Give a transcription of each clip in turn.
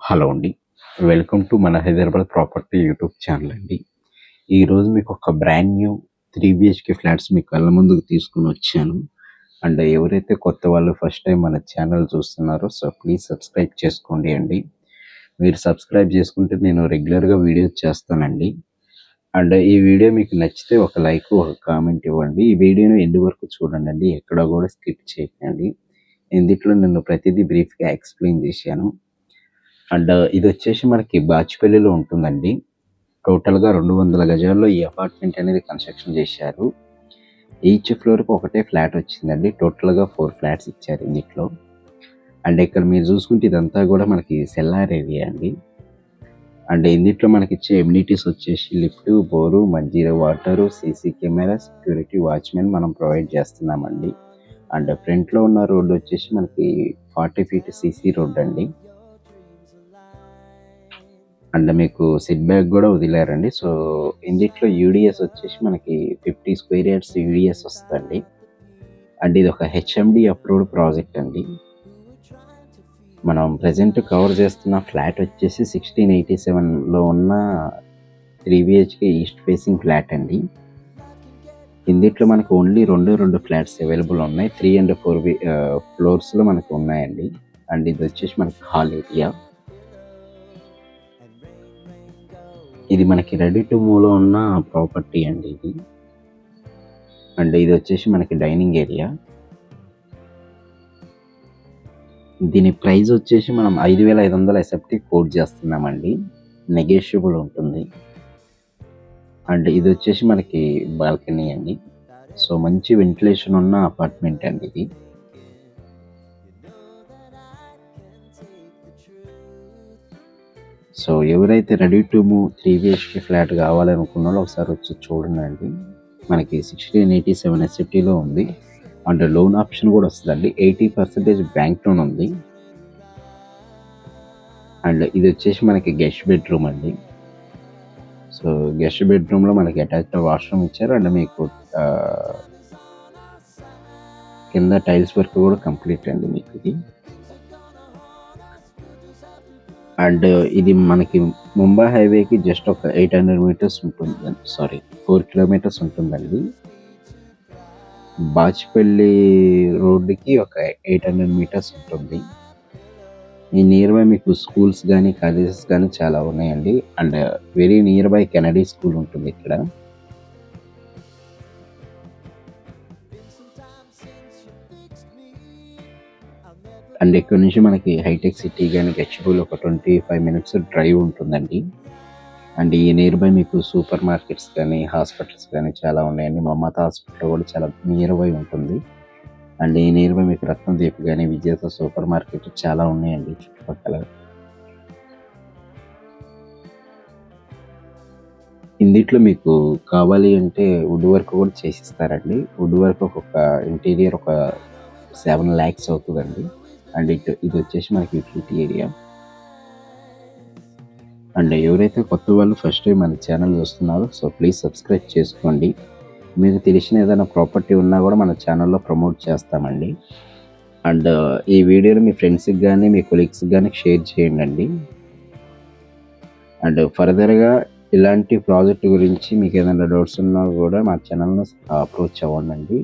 Hello అండి. Welcome to మన Hyderabad property YouTube channel అండి. ఈరోజు మీకు ఒక బ్రాండ్ న్యూ 3 బిహెచ్‌కే ఫ్లాట్స్ మీ కళ్ళ ముందుకు తీసుకొని వచ్చాను. అండ్ ఎవరైతే కొత్త వాళ్ళు ఫస్ట్ టైం మన ఛానల్ చూస్తున్నారో ప్లీజ్ సబ్స్క్రైబ్ చేసుకోండి అండి. మీరు సబ్స్క్రైబ్ చేసుకుంటే నేను రెగ్యులర్‌గా వీడియోస్ చేస్తానండి. అండ్ ఈ వీడియో మీకు నచ్చితే ఒక లైక్, ఒక కామెంట్ ఇవ్వండి. ఈ వీడియోని ఎండ్ వరకు చూడండి. ఎక్కడ కూడా స్కిప్ చేయకండి. ఇందులో నేను ప్రతిదీ బ్రీఫ్‌గా ఎక్స్‌ప్లెయిన్ చేశాను. అండ్ ఇదొచ్చేసి మనకి బాచ్‌పల్లిలో ఉంటుందండి. టోటల్‌గా 200 గజాల్లో ఈ అపార్ట్మెంట్ అనేది కన్‌స్ట్రక్షన్ చేశారు. ఈచ్ ఫ్లోర్‌కి ఒకటే ఫ్లాట్ వచ్చిందండి. టోటల్‌గా 4 ఫ్లాట్స్ ఇచ్చారు ఇందులో. అండ్ ఇక్కడ మీరు చూసుకుంటే ఇదంతా కూడా మనకి సెల్లార్ ఏరియా అండి. అండ్ ఇందులో మనకిచ్చే ఎమ్యూనిటీస్ వచ్చేసి lift, bore, Manjira water, CC camera, security watchman మనం ప్రొవైడ్ చేస్తున్నామండి. అండ్ ఫ్రంట్‌లో ఉన్న రోడ్ వచ్చేసి మనకి 40 ఫీట్ సీసీ రోడ్ అండి. అండ్ మీకు సెట్ బ్యాక్ కూడా వదిలారండి. ఇందులో యూడిఎస్ వచ్చేసి మనకి 50 స్క్వేర్ యార్డ్స్ యూడిఎస్ వస్తుందండి. అండ్ ఇది ఒక హెచ్ఎండి అప్రూవ్డ్ ప్రాజెక్ట్ అండి. మనం ప్రజెంట్ కవర్ చేస్తున్న ఫ్లాట్ వచ్చేసి 1687లో ఉన్న 3 బిహెచ్కే ఈస్ట్ ఫేసింగ్ ఫ్లాట్ అండి. ఇందులో మనకు ఓన్లీ రెండు ఫ్లాట్స్ అవైలబుల్ ఉన్నాయి. 3 అండ్ 4 ఫ్లోర్స్లో మనకు ఉన్నాయండి. అండ్ ఇది వచ్చేసి మనకి హాల్ ఏరియా. ఇది మనకి రెడీ టు మూవ్లో ఉన్న ప్రాపర్టీ అండి ఇది. అండ్ ఇది వచ్చేసి మనకి డైనింగ్ ఏరియా. దీని ప్రైస్ వచ్చేసి మనం 5,500 ఎస్ఎఫ్టీ కోట్ చేస్తున్నామండి. నెగోషియబుల్ ఉంటుంది. అండ్ ఇది వచ్చేసి మనకి బాల్కనీ అండి. మంచి వెంటిలేషన్ ఉన్న అపార్ట్మెంట్ అండి ఇది. ఎవరైతే ready to move 3 BHK flat కావాలనుకున్నారో ఒకసారి వచ్చి చూడండి. మనకి 1687 ఎస్ఎఫ్టీలో ఉంది. అండ్ లోన్ ఆప్షన్ కూడా వస్తుందండి. 80% బ్యాంక్ లోన్ ఉంది. అండ్ ఇది వచ్చేసి మనకి గెస్ట్ బెడ్రూమ్ అండి. గెస్ట్ బెడ్రూమ్లో మనకి అటాచ్డ్ వాష్రూమ్ ఇచ్చారు. అండ్ మీకు కింద టైల్స్ వర్క్ కూడా కంప్లీట్ అండి మీకు ఇది. అండ్ ఇది మనకి ముంబై హైవేకి జస్ట్ ఒక 800 మీటర్స్ ఉంటుంది. 4 కిలోమీటర్స్ ఉంటుందండి. బాచ్‌పల్లి రోడ్డుకి ఒక 800 మీటర్స్ ఉంటుంది. ఈ నియర్ బై మీకు స్కూల్స్ కానీ, కాలేజెస్ కానీ చాలా ఉన్నాయండి. And very near by Kennedy school ఉంటుంది ఇక్కడ. అండ్ ఇక్కడ నుంచి మనకి హైటెక్ సిటీ కానీ గచ్చిబౌలి ఒక 25 మినిట్స్ డ్రైవ్ ఉంటుందండి. అండ్ ఈ నియర్ బై మీకు సూపర్ మార్కెట్స్ కానీ, హాస్పిటల్స్ కానీ చాలా ఉన్నాయండి. మమతా హాస్పిటల్ కూడా చాలా నియర్ బై ఉంటుంది. అండ్ ఈ నియర్ బై మీకు రత్నదీప్ కానీ, విజేత సూపర్ మార్కెట్ చాలా ఉన్నాయండి చుట్టుపక్కల. ఇందులో మీకు కావాలి అంటే వుడ్ వర్క్ కూడా చేసిస్తారండి. వుడ్ వర్క్ ఒక ఇంటీరియర్ ఒక 7 lakhs అవుతుందండి. అండ్ ఇది వచ్చేసి మనకి యూటిలిటీ ఏరియా. అండ్ ఎవరైతే కొత్త వాళ్ళు ఫస్ట్ టైం మన ఛానల్ చూస్తున్నారో ప్లీజ్ సబ్స్క్రైబ్ చేసుకోండి. మీకు తెలిసిన ఏదైనా ప్రాపర్టీ ఉన్నా కూడా మన ఛానల్లో ప్రమోట్ చేస్తామండి. అండ్ ఈ వీడియోని మీ ఫ్రెండ్స్కి కానీ, మీ కొలీగ్స్కి కానీ షేర్ చేయండి. అండ్ ఫర్దర్గా ఇలాంటి ప్రాజెక్ట్ గురించి మీకు ఏదైనా డౌట్స్ ఉన్నా కూడా మా ఛానల్ను అప్రోచ్ అవ్వండి.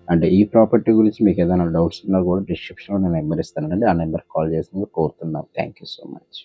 అండ్ ఈ ప్రాపర్టీ గురించి మీకు ఏదైనా డౌట్స్ ఉన్నా కూడా డిస్క్రిప్షన్లో నేను నెంబర్ ఇస్తానండి. ఆ నెంబర్ కాల్ చేసినందుకు కోరుతున్నాను. Thank you so much.